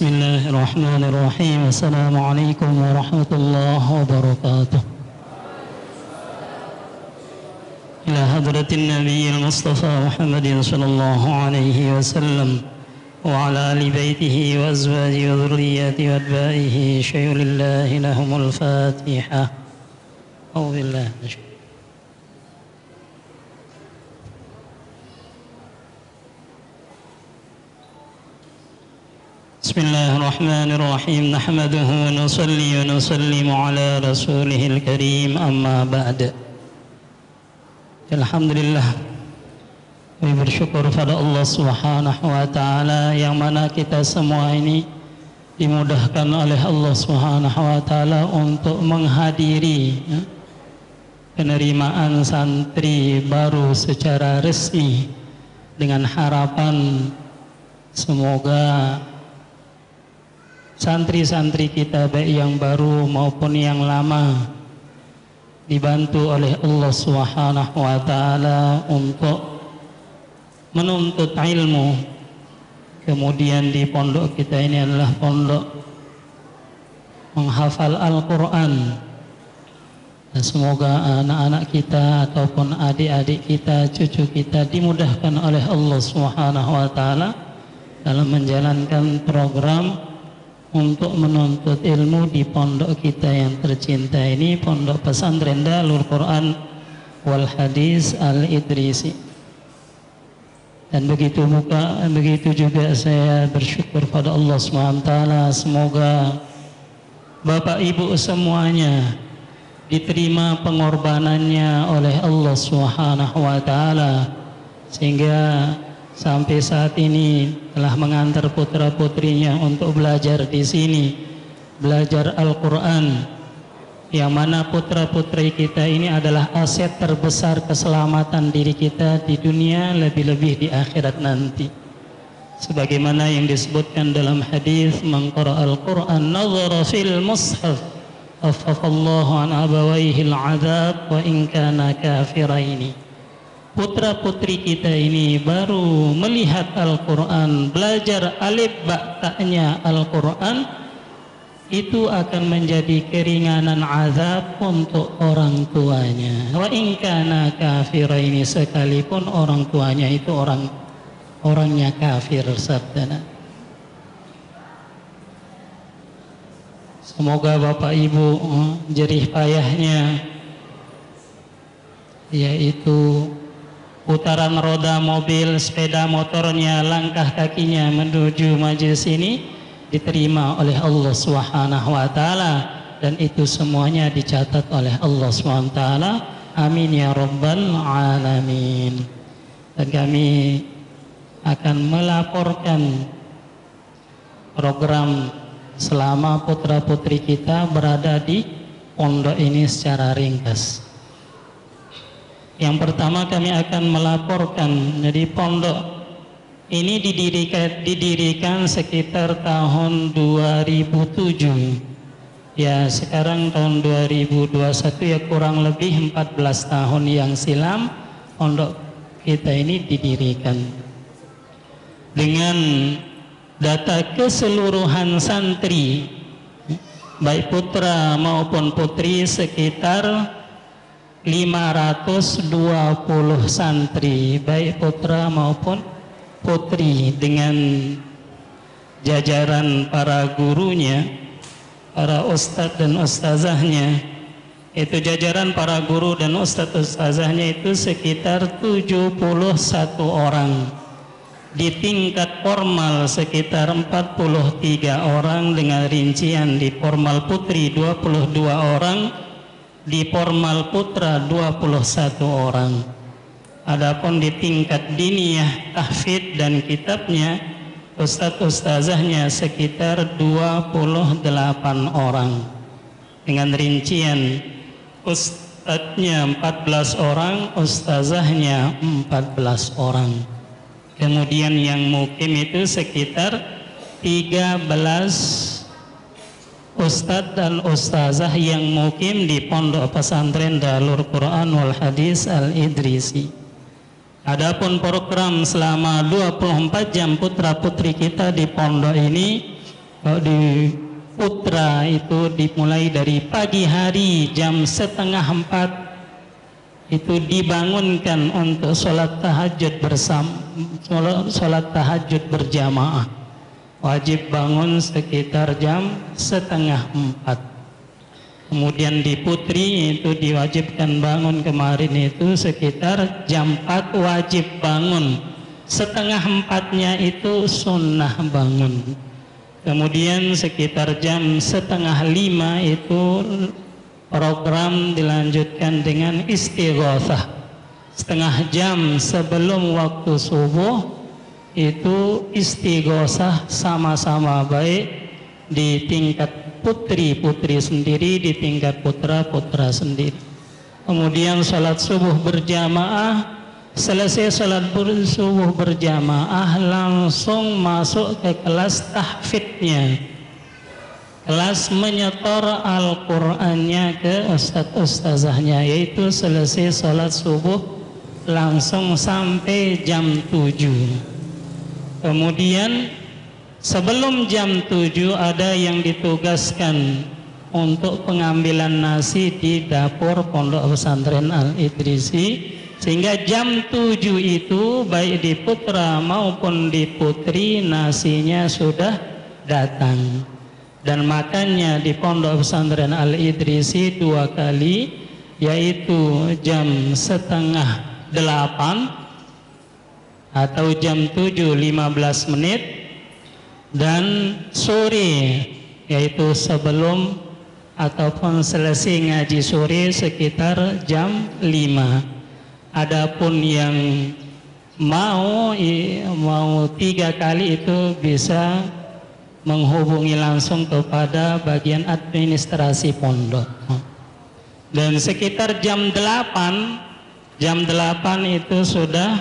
Bismillahirrahmanirrahim. Assalamualaikum warahmatullahi wabarakatuh. Ila hadratin nabiyil mustafa Muhammadin sallallahu alaihi wasallam wa ala ali baitihi wa azwajihi wa dhurriyyatihi wa atba'ihi syayulillahi lahumul fatihah. A'udzubillahi. Bismillahirrahmanirrahim. Nahmaduhu wa nusalli wa nusallimu ala rasulihil karim, amma ba'd. Alhamdulillah, kami bersyukur pada Allah subhanahu wa ta'ala yang mana kita semua ini dimudahkan oleh Allah subhanahu wa ta'ala untuk menghadiri penerimaan santri baru secara resmi, dengan harapan semoga santri-santri kita baik yang baru maupun yang lama dibantu oleh Allah Subhanahu wa taala untuk menuntut ilmu. Kemudian di pondok kita ini adalah pondok menghafal Al-Qur'an. Dan semoga anak-anak kita ataupun adik-adik kita, cucu kita dimudahkan oleh Allah Subhanahu wa taala dalam menjalankan program untuk menuntut ilmu di pondok kita yang tercinta ini, Pondok Pesantren Darul Quran wal Hadis Al-Idrisi. Dan begitu juga saya bersyukur pada Allah SWT. Semoga Bapak Ibu semuanya diterima pengorbanannya oleh Allah SWT, sehingga sampai saat ini telah mengantar putra-putrinya untuk belajar di sini, belajar Al-Quran, yang mana putra-putri kita ini adalah aset terbesar keselamatan diri kita di dunia, lebih-lebih di akhirat nanti. Sebagaimana yang disebutkan dalam hadis, man qara'a al-Quran nazara fil mushaf afafallahu an abawaihi al-'adzab wa in kana kafiraini. Putra-putri kita ini baru melihat Al-Quran, belajar alif ba ta'nya Al-Quran, itu akan menjadi keringanan azab untuk orang tuanya. Wa in kana kafiraini, sekalipun orang tuanya itu orangnya kafir, sabdana. Semoga Bapak Ibu jerih payahnya, yaitu putaran roda mobil, sepeda motornya, langkah kakinya menuju majelis ini diterima oleh Allah Subhanahu wa taala, dan itu semuanya dicatat oleh Allah Subhanahu wa taala. Amin ya rabbal alamin. Dan kami akan melaporkan program selama putra-putri kita berada di pondok ini secara ringkas. Yang pertama kami akan melaporkan, jadi pondok ini didirikan sekitar tahun 2007. Ya, sekarang tahun 2021, ya kurang lebih 14 tahun yang silam pondok kita ini didirikan. Dengan data keseluruhan santri, baik putra maupun putri, sekitar 520 santri, baik putra maupun putri, dengan jajaran para gurunya, para ustadz dan ustazahnya. Itu jajaran para guru dan ustadz ustazahnya itu sekitar 71 orang. Di tingkat formal sekitar 43 orang, dengan rincian di formal putri 22 orang, di formal putra 21 orang. Adapun di tingkat diniyah, tahfidz dan kitabnya, ustadz-ustazahnya sekitar 28 orang, dengan rincian ustadznya 14 orang, ustazahnya 14 orang. Kemudian yang mukim itu sekitar 13 ustadz dan ustazah yang mukim di Pondok Pesantren Darul Quran wal Hadis Al-Idrisi. Adapun program selama 24 jam putra-putri kita di pondok ini Kalau di Putra itu dimulai dari pagi hari jam 3:30 itu dibangunkan untuk sholat tahajud sholat tahajud berjamaah. Wajib bangun sekitar jam 3:30. Kemudian di Putri itu diwajibkan bangun kemarin itu sekitar jam 4 wajib bangun. 3:30-nya itu sunnah bangun. Kemudian sekitar jam 4:30 itu program dilanjutkan dengan istighatsah. Setengah jam sebelum waktu subuh itu istighatsah sama-sama baik di tingkat putri sendiri, di tingkat putra sendiri. Kemudian sholat subuh berjamaah. Selesai sholat subuh berjamaah langsung masuk ke kelas tahfidnya, kelas menyetor Al-Qur'annya ke ustaz-ustazahnya, yaitu selesai sholat subuh langsung sampai jam 7. Kemudian sebelum jam 7 ada yang ditugaskan untuk pengambilan nasi di dapur Pondok Pesantren Al-Idrisi, sehingga jam 7 itu baik di Putra maupun di Putri nasinya sudah datang. Dan makannya di Pondok Pesantren Al-Idrisi 2 kali, yaitu jam 7:30 atau jam 7:15 dan sore, yaitu sebelum ataupun selesai ngaji sore sekitar jam 5. Adapun yang mau 3 kali itu bisa menghubungi langsung kepada bagian administrasi pondok. Dan sekitar jam 8 itu sudah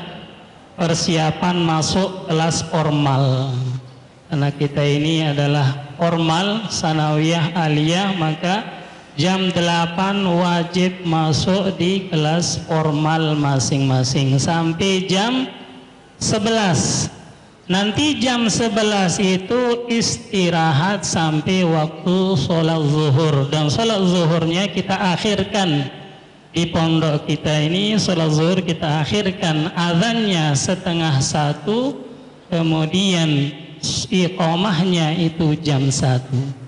persiapan masuk kelas formal. Karena kita ini adalah formal, sanawiyah, aliyah, maka jam 8 wajib masuk di kelas formal masing-masing sampai jam 11. Nanti jam 11 itu istirahat sampai waktu sholat zuhur. Dan sholat zuhurnya kita akhirkan di pondok kita ini. Sholat zuhur kita akhirkan, azannya 12:30, kemudian iqamahnya itu jam 1.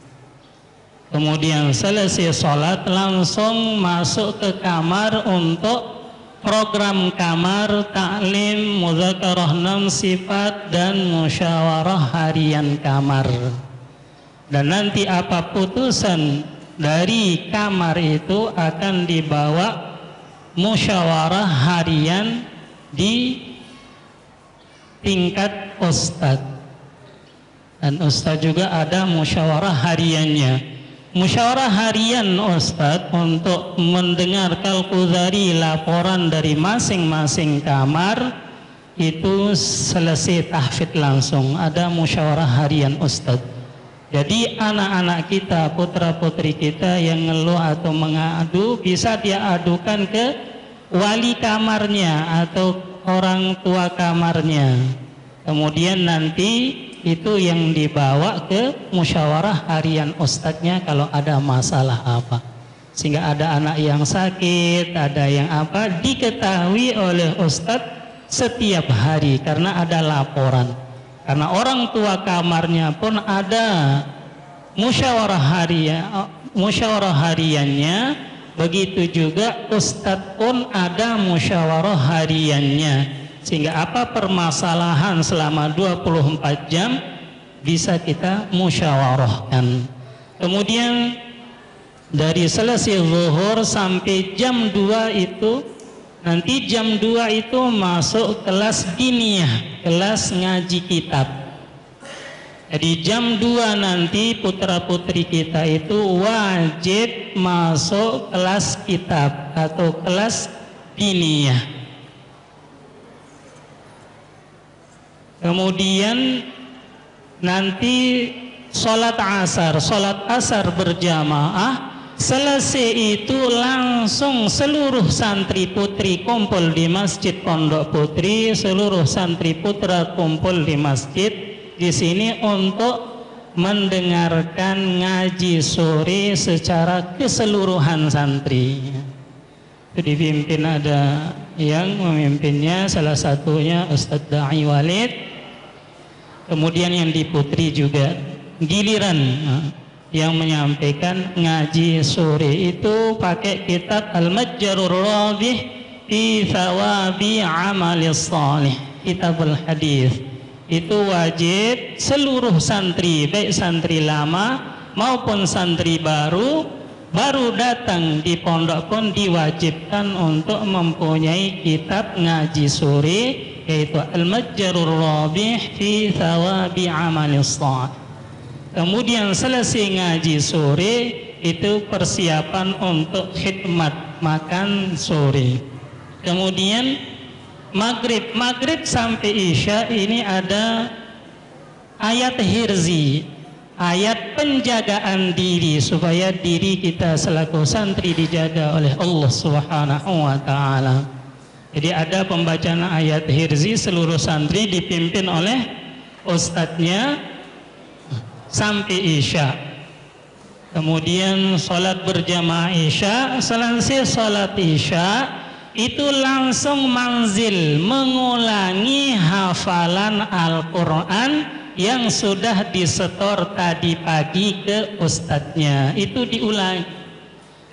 Kemudian selesai sholat langsung masuk ke kamar untuk program kamar, taklim, muzakarah 6 sifat dan musyawarah harian kamar. Dan nanti apa putusan dari kamar itu akan dibawa musyawarah harian di tingkat ustadz. Dan ustadz juga ada musyawarah hariannya. Musyawarah harian ustadz untuk mendengar kalkuzari laporan dari masing-masing kamar itu selesai tahfidz langsung. Ada musyawarah harian ustadz. Jadi anak-anak kita, putra-putri kita yang ngeluh atau mengadu bisa dia adukan ke wali kamarnya atau orang tua kamarnya. Kemudian nanti itu yang dibawa ke musyawarah harian ustadznya kalau ada masalah apa. Sehingga ada anak yang sakit, ada yang apa, diketahui oleh ustadz setiap hari karena ada laporan. Karena orang tua kamarnya pun ada musyawarah hariannya, begitu juga ustadz pun ada musyawarah hariannya. Sehingga apa permasalahan selama 24 jam bisa kita musyawarahkan. Kemudian dari selesai zuhur sampai jam 2 itu, nanti jam 2 itu masuk kelas diniyah, kelas ngaji kitab. Jadi jam 2 nanti putra-putri kita itu wajib masuk kelas kitab atau kelas diniyah. Kemudian nanti sholat asar berjamaah. Selesai itu langsung seluruh santri putri kumpul di masjid Pondok Putri, seluruh santri putra kumpul di masjid di sini untuk mendengarkan ngaji sore secara keseluruhan santri. Itu dipimpin, ada yang memimpinnya, salah satunya Ustadz Da'i Walid, kemudian yang di Putri juga giliran yang menyampaikan ngaji sore itu pakai kitab Al-Majjarur Rabih fi Thawabi Amalis Salih, kitabul hadis. Itu wajib seluruh santri, baik santri lama maupun santri baru datang di pondok pun diwajibkan untuk mempunyai kitab ngaji sore, yaitu Al-Majjarur Rabih fi Thawabi Amalis Salih. Kemudian selesai ngaji sore itu persiapan untuk khidmat makan sore. Kemudian maghrib sampai isya ini ada ayat hirzi, ayat penjagaan diri supaya diri kita selaku santri dijaga oleh Allah Subhanahu wa taala. Jadi ada pembacaan ayat hirzi, seluruh santri dipimpin oleh ustadznya sampai isya. Kemudian sholat berjamaah isya, selesai sholat isya itu langsung manzil mengulangi hafalan Al-Quran yang sudah disetor tadi pagi ke ustadznya. Itu diulangi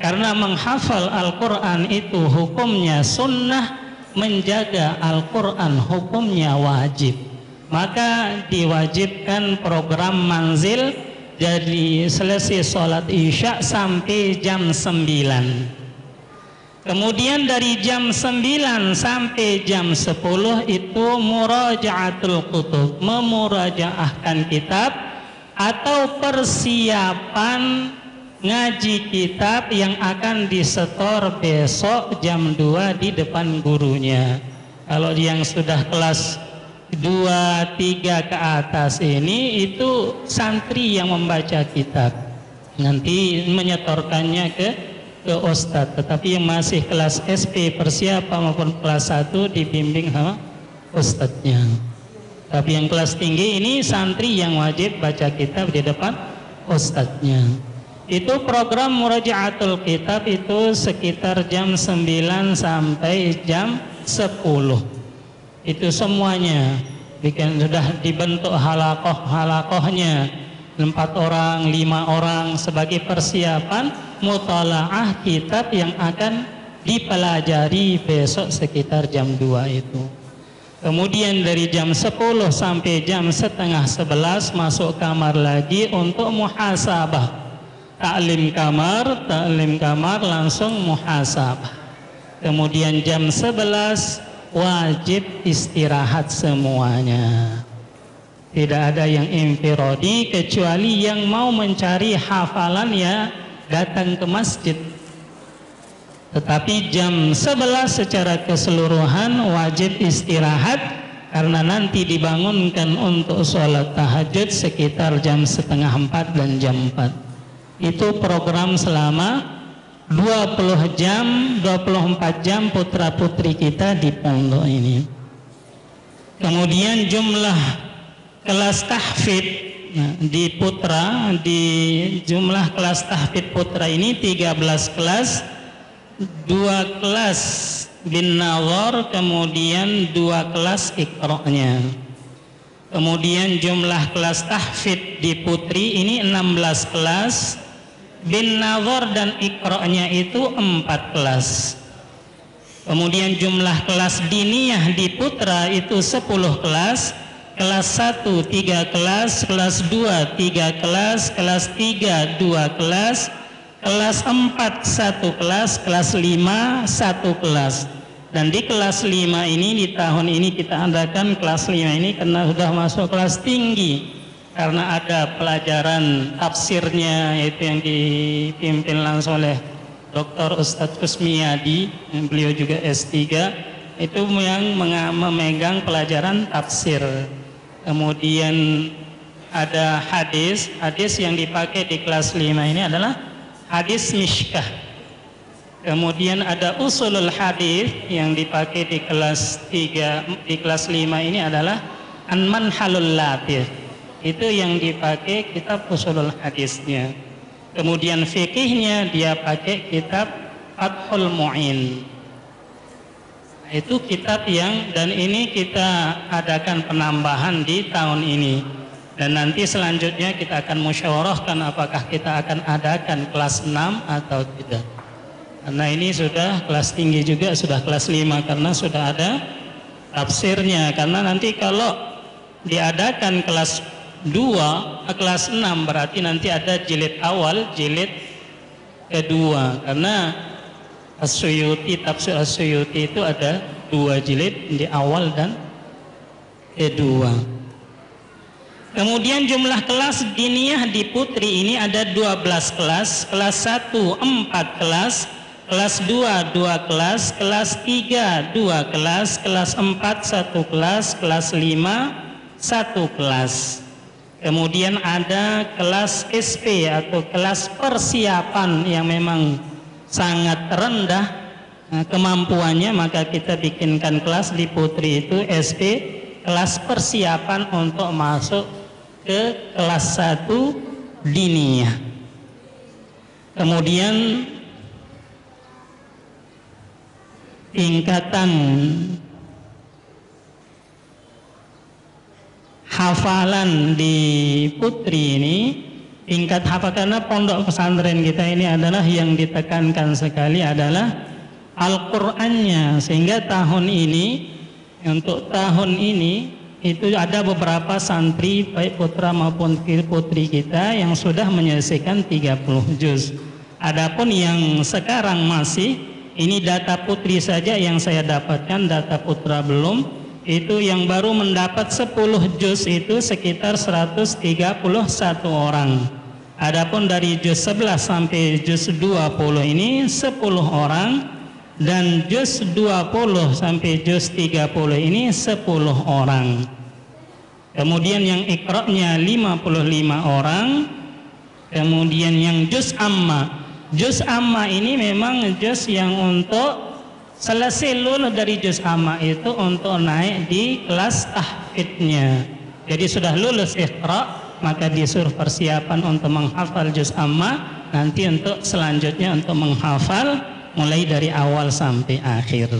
karena menghafal Al-Quran itu hukumnya sunnah, menjaga Al-Quran hukumnya wajib. Maka diwajibkan program manzil, jadi selesai sholat isya sampai jam 9. Kemudian dari jam 9 sampai jam 10 itu muraja'atul kutub, memurajaahkan kitab atau persiapan ngaji kitab yang akan disetor besok jam 2 di depan gurunya. Kalau yang sudah kelas 2, 3 ke atas ini itu santri yang membaca kitab, nanti menyetorkannya ke ustadz. Tetapi yang masih kelas SP persiapan maupun kelas 1 dibimbing sama ustadznya. Tapi yang kelas tinggi ini santri yang wajib baca kitab di depan ustadznya. Itu program muraja'atul kitab itu sekitar jam 9 sampai jam 10. Itu semuanya sudah dibentuk halakohnya 4 orang, 5 orang sebagai persiapan mutalaah kitab yang akan dipelajari besok sekitar jam 2 itu. Kemudian dari jam 10 sampai jam setengah 11 masuk kamar lagi untuk muhasabah. Ta'lim kamar langsung muhasabah. Kemudian jam 11 wajib istirahat semuanya. Tidak ada yang infiradi, kecuali yang mau mencari hafalan ya datang ke masjid. Tetapi jam 11 secara keseluruhan wajib istirahat, karena nanti dibangunkan untuk sholat tahajud sekitar jam setengah 4 dan jam 4. Itu program selama 20 jam, 24 jam putra putri kita di pondok ini. Kemudian jumlah kelas tahfidz di putra, di jumlah kelas tahfidz putra ini 13 kelas, 2 kelas bin nazar, kemudian 2 kelas iqra'nya. Kemudian jumlah kelas tahfidz di putri ini 16 kelas, bin nazar dan iqra'nya itu 4 kelas. Kemudian jumlah kelas diniyah di putra itu 10 kelas, kelas 1 3 kelas, kelas 2 3 kelas, kelas 3 2 kelas, kelas 4 1 kelas, kelas 5 1 kelas. Dan di kelas 5 ini, di tahun ini kita adakan kelas 5 ini karena sudah masuk kelas tinggi, karena ada pelajaran tafsirnya, yaitu yang dipimpin langsung oleh Dr. Ustadz Kusmiyadi, beliau juga S3, itu yang memegang pelajaran tafsir. Kemudian ada hadis yang dipakai di kelas 5 ini adalah hadis mishkah. Kemudian ada usulul hadis yang dipakai di kelas 3, di kelas 5 ini adalah an-manhalul latif. itu yang dipakai kitab usulul hadisnya. Kemudian fikihnya dia pakai kitab Fathul Mu'in. Itu kitab yang, dan ini kita adakan penambahan di tahun ini. Dan nanti selanjutnya kita akan musyawarahkan apakah kita akan adakan kelas 6 atau tidak. Karena ini sudah kelas tinggi juga, sudah kelas 5 karena sudah ada tafsirnya. Karena nanti kalau diadakan kelas 2, kelas 6 berarti nanti ada jilid awal, jilid kedua. Karena As-Suyuti, tafsir As-Suyuti itu ada 2 jilid, di awal dan kedua. Kemudian jumlah kelas diniyah di Putri ini ada 12 kelas. Kelas 1 4 kelas, kelas 2 2 kelas, kelas 3 2 kelas, kelas 4 1 kelas, kelas 5 1 kelas. Kemudian ada kelas SP atau kelas persiapan yang memang sangat rendah kemampuannya, maka kita bikinkan kelas di Putri itu SP, kelas persiapan untuk masuk ke kelas 1 diniyah. Kemudian tingkatan hafalan di Putri ini, tingkat hafal, karena pondok pesantren kita ini adalah yang ditekankan sekali adalah Al-Qur'annya, sehingga tahun ini, untuk tahun ini itu ada beberapa santri baik putra maupun putri kita yang sudah menyelesaikan 30 juz. Adapun yang sekarang masih, ini data putri saja yang saya dapatkan, data putra belum. Itu yang baru mendapat 10 juz itu sekitar 131 orang. Adapun dari juz 11 sampai juz 20 ini 10 orang. Dan juz 20 sampai juz 30 ini 10 orang. Kemudian yang iqra'nya 55 orang. Kemudian yang juz amma. Juz amma ini memang juz yang untuk selesai lulus dari juz amma itu untuk naik di kelas tahfidnya. Jadi sudah lulus iqra', maka disuruh persiapan untuk menghafal juz amma. Nanti untuk selanjutnya untuk menghafal mulai dari awal sampai akhir.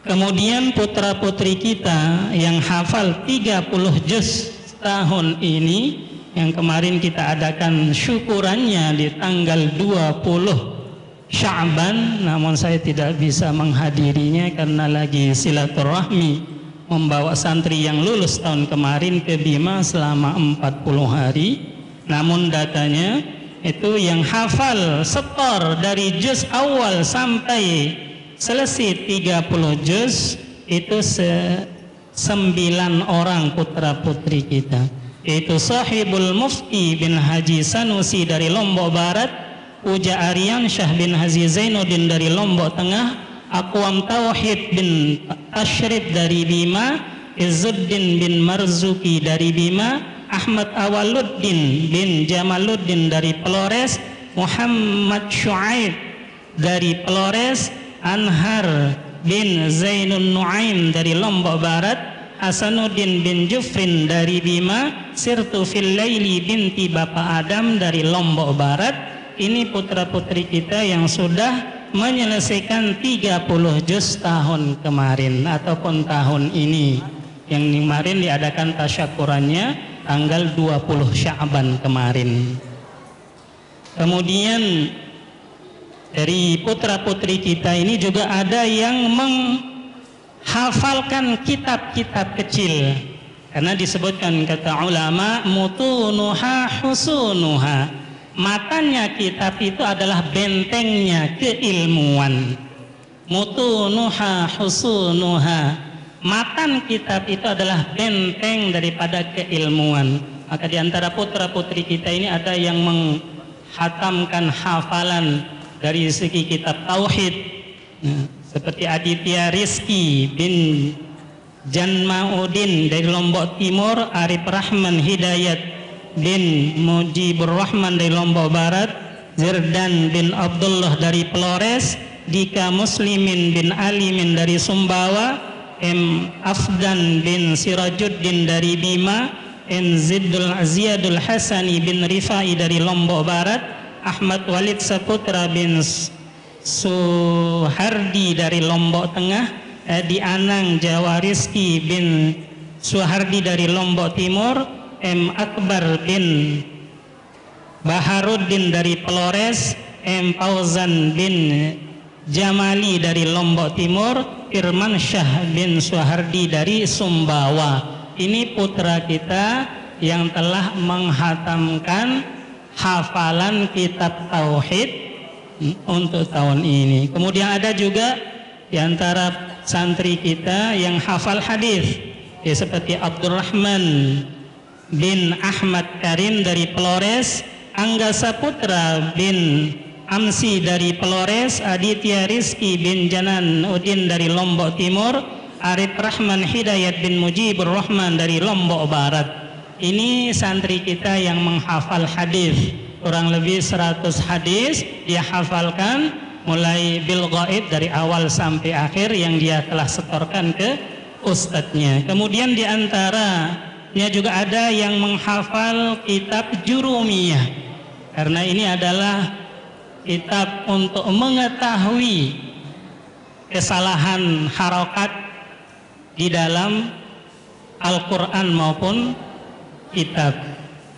Kemudian putra-putri kita yang hafal 30 juz tahun ini, yang kemarin kita adakan syukurannya di tanggal 20 Sya'ban, namun saya tidak bisa menghadirinya karena lagi silaturahmi membawa santri yang lulus tahun kemarin ke Bima selama 40 hari. Namun datanya itu yang hafal setor dari juz awal sampai selesai 30 juz itu 9 orang putra putri kita, yaitu Sahibul Mufti bin Haji Sanusi dari Lombok Barat, Uja Aryan Syah bin Haji Zainuddin dari Lombok Tengah, Aqwam Tauhid bin Tashrif dari Bima, Izzuddin bin Marzuki dari Bima, Ahmad Awaluddin bin Jamaluddin dari Pelores, Muhammad Syuaib dari Pelores, Anhar bin Zainun Nuaim dari Lombok Barat, Hasanuddin bin Jufrin dari Bima, Sirtu fil Laili binti Bapak Adam dari Lombok Barat. Ini putra-putri kita yang sudah menyelesaikan 30 juz tahun kemarin ataupun tahun ini. Yang kemarin diadakan tasyakurannya tanggal 20 Sya'ban kemarin. Kemudian dari putra-putri kita ini juga ada yang menghafalkan kitab-kitab kecil. Karena disebutkan kata ulama, mutunuha husunuha. Matanya kitab itu adalah bentengnya keilmuan. Mutunuha husunuha. Matan kitab itu adalah benteng daripada keilmuan. Maka di antara putra-putri kita ini ada yang menghatamkan hafalan dari segi kitab tauhid, seperti Aditya Rizki bin Janmaudin dari Lombok Timur, Arif Rahman Hidayat bin Mujibur Rahman dari Lombok Barat, Zirdan bin Abdullah dari Pelores, Dika Muslimin bin Alimin dari Sumbawa, M. Afdan bin Sirajuddin dari Bima, M. Ziyadul Hasani bin Rifai dari Lombok Barat, Ahmad Walid Saputra bin Suhardi dari Lombok Tengah, Edi Anang Jawa Rizki bin Suhardi dari Lombok Timur, M. Akbar bin Baharuddin dari Pelores, M. Fauzan bin Jamali dari Lombok Timur, Firman Syah bin Suhardi dari Sumbawa. Ini putra kita yang telah menghatamkan hafalan kitab tauhid untuk tahun ini. Kemudian ada juga di antara santri kita yang hafal hadis, ya, seperti Abdurrahman bin Ahmad Karim dari Pelores, Angga Saputra bin Amsi dari Pelores, Aditya Rizki bin Janan Udin dari Lombok Timur, Arif Rahman Hidayat bin Mujibur Rahman dari Lombok Barat. Ini santri kita yang menghafal hadis, kurang lebih 100 hadis dia hafalkan mulai bil ghaib dari awal sampai akhir yang dia telah setorkan ke ustadznya. Kemudian di antaranya juga ada yang menghafal kitab Jurumiyah, karena ini adalah kitab untuk mengetahui kesalahan harokat di dalam Al-Quran maupun kitab,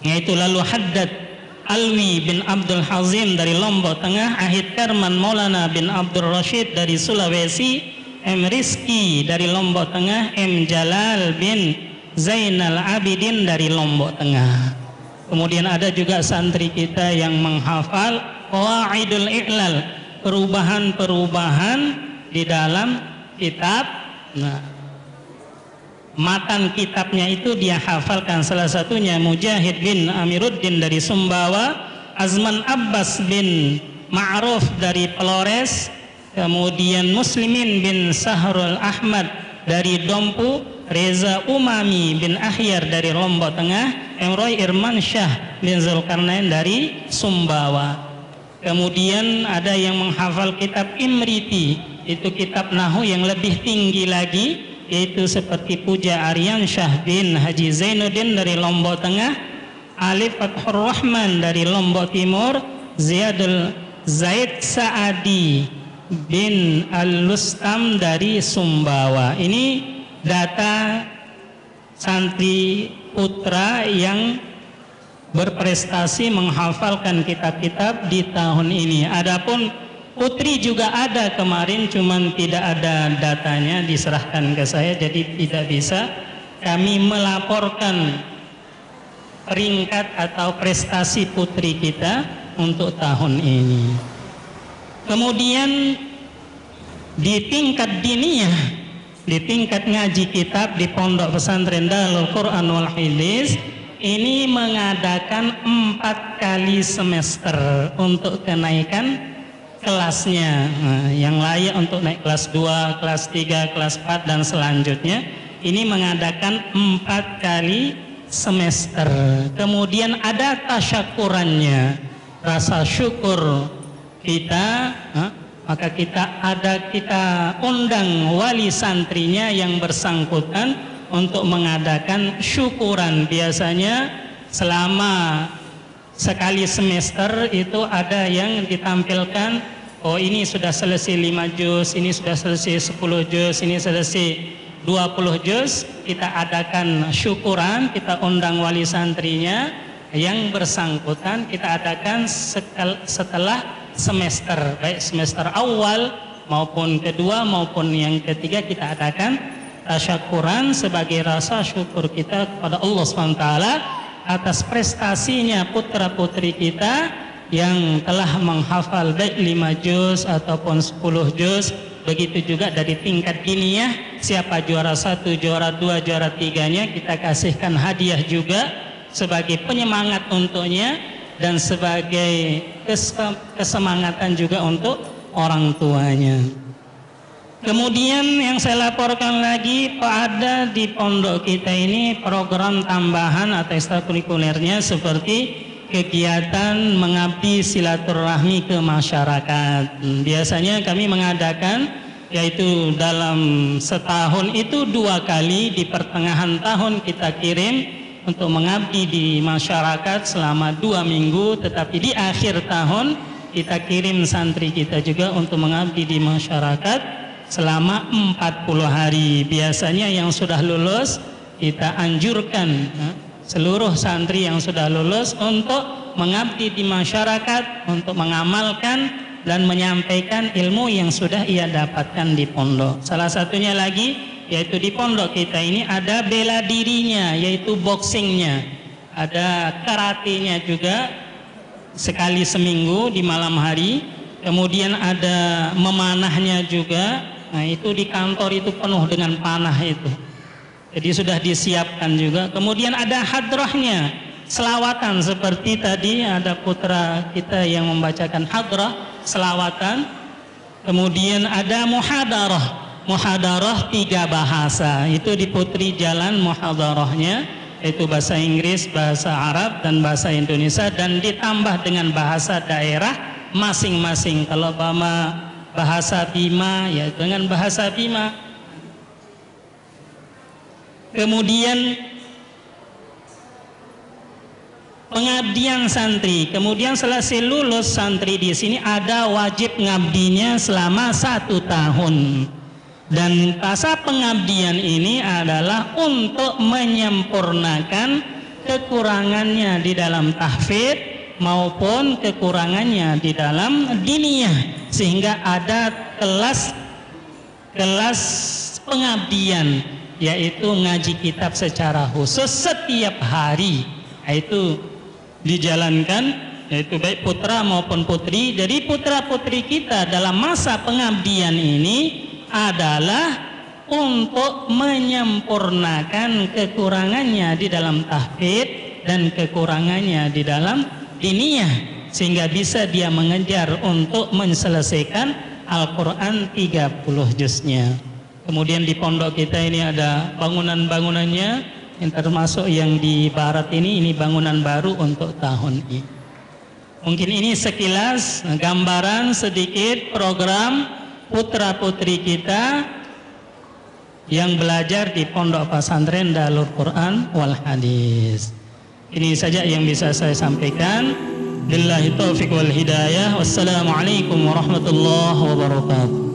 yaitu lalu Haddad Alwi bin Abdul Hazim dari Lombok Tengah, Ahid Karman Maulana bin Abdul Rashid dari Sulawesi, M. Rizki dari Lombok Tengah, M. Jalal bin Zainal Abidin dari Lombok Tengah. Kemudian ada juga santri kita yang menghafal Qawaidul I'lal, perubahan-perubahan di dalam kitab. Nah, matan kitabnya itu dia hafalkan, salah satunya Mujahid bin Amiruddin dari Sumbawa, Azman Abbas bin Ma'ruf dari Pelores, kemudian Muslimin bin Sahrul Ahmad dari Dompu, Reza Umami bin Ahyar dari Lombok Tengah, Emroy Irman Syah bin Zulkarnain dari Sumbawa. Kemudian ada yang menghafal kitab Imriti, itu kitab Nahu yang lebih tinggi lagi, yaitu seperti Puja Aryan Syah bin Haji Zainuddin dari Lombok Tengah, Alif Fathur Rahman dari Lombok Timur, Zaid Saadi bin Al-Lustam dari Sumbawa. Ini data santri putra yang berprestasi menghafalkan kitab-kitab di tahun ini. Adapun putri juga ada kemarin, cuman tidak ada datanya diserahkan ke saya, jadi tidak bisa kami melaporkan peringkat atau prestasi putri kita untuk tahun ini. Kemudian di tingkat diniyah, di tingkat ngaji kitab di Pondok Pesantren Darul Quran wal Hadis, ini mengadakan 4 kali semester untuk kenaikan kelasnya. Nah, yang layak untuk naik kelas 2, kelas 3, kelas 4 dan selanjutnya, ini mengadakan 4 kali semester. Kemudian ada tasyakurannya, rasa syukur kita, maka kita undang wali santrinya yang bersangkutan untuk mengadakan syukuran. Biasanya selama sekali semester itu ada yang ditampilkan, oh ini sudah selesai 5 juz, ini sudah selesai 10 juz, ini selesai 20 juz. Kita adakan syukuran, kita undang wali santrinya yang bersangkutan, kita adakan setelah semester, baik semester awal maupun kedua maupun yang ketiga, kita adakan tasyakuran sebagai rasa syukur kita kepada Allah SWT atas prestasinya putra putri kita yang telah menghafal baik 5 juz ataupun 10 juz. Begitu juga dari tingkat diniyah, siapa juara 1, juara 2, juara 3-nya kita kasihkan hadiah juga sebagai penyemangat untuknya dan sebagai kesemangatan juga untuk orang tuanya. Kemudian yang saya laporkan lagi, ada di pondok kita ini program tambahan atau ekstrakurikulernya seperti kegiatan mengabdi silaturahmi ke masyarakat. Biasanya kami mengadakan yaitu dalam setahun itu 2 kali, di pertengahan tahun kita kirim untuk mengabdi di masyarakat selama 2 minggu, tetapi di akhir tahun kita kirim santri kita juga untuk mengabdi di masyarakat selama 40 hari. Biasanya yang sudah lulus kita anjurkan seluruh santri yang sudah lulus untuk mengabdi di masyarakat, untuk mengamalkan dan menyampaikan ilmu yang sudah ia dapatkan di pondok. Salah satunya lagi yaitu di pondok kita ini ada bela dirinya, yaitu boxingnya, ada karatenya juga sekali seminggu di malam hari, kemudian ada memanahnya juga. Nah itu di kantor itu penuh dengan panah itu, jadi sudah disiapkan juga. Kemudian ada hadrahnya, selawatan seperti tadi ada putra kita yang membacakan hadrah selawatan. Kemudian ada muhadarah 3 bahasa, itu di Putri Jalan muhadarahnya, yaitu bahasa Inggris, bahasa Arab dan bahasa Indonesia, dan ditambah dengan bahasa daerah masing-masing. Kalau bahasa Bima ya dengan bahasa Bima. Kemudian pengabdian santri, kemudian selesai lulus santri di sini ada wajib ngabdinya selama 1 tahun, dan masa pengabdian ini adalah untuk menyempurnakan kekurangannya di dalam tahfidz maupun kekurangannya di dalam diniyah, sehingga ada kelas pengabdian, yaitu ngaji kitab secara khusus setiap hari, yaitu dijalankan, yaitu baik putra maupun putri. Jadi putra putri kita dalam masa pengabdian ini adalah untuk menyempurnakan kekurangannya di dalam tahfidz dan kekurangannya di dalam diniyah, sehingga bisa dia mengejar untuk menyelesaikan Al-Quran 30 juznya. Kemudian di pondok kita ini ada bangunan-bangunannya, yang termasuk yang di barat ini bangunan baru untuk tahun ini. Mungkin ini sekilas gambaran sedikit program putra putri kita yang belajar di Pondok Pesantren Darul Quran wal Hadis. Ini saja yang bisa saya sampaikan. Billahi taufiq wal hidayah. Wassalamualaikum warahmatullahi wabarakatuh.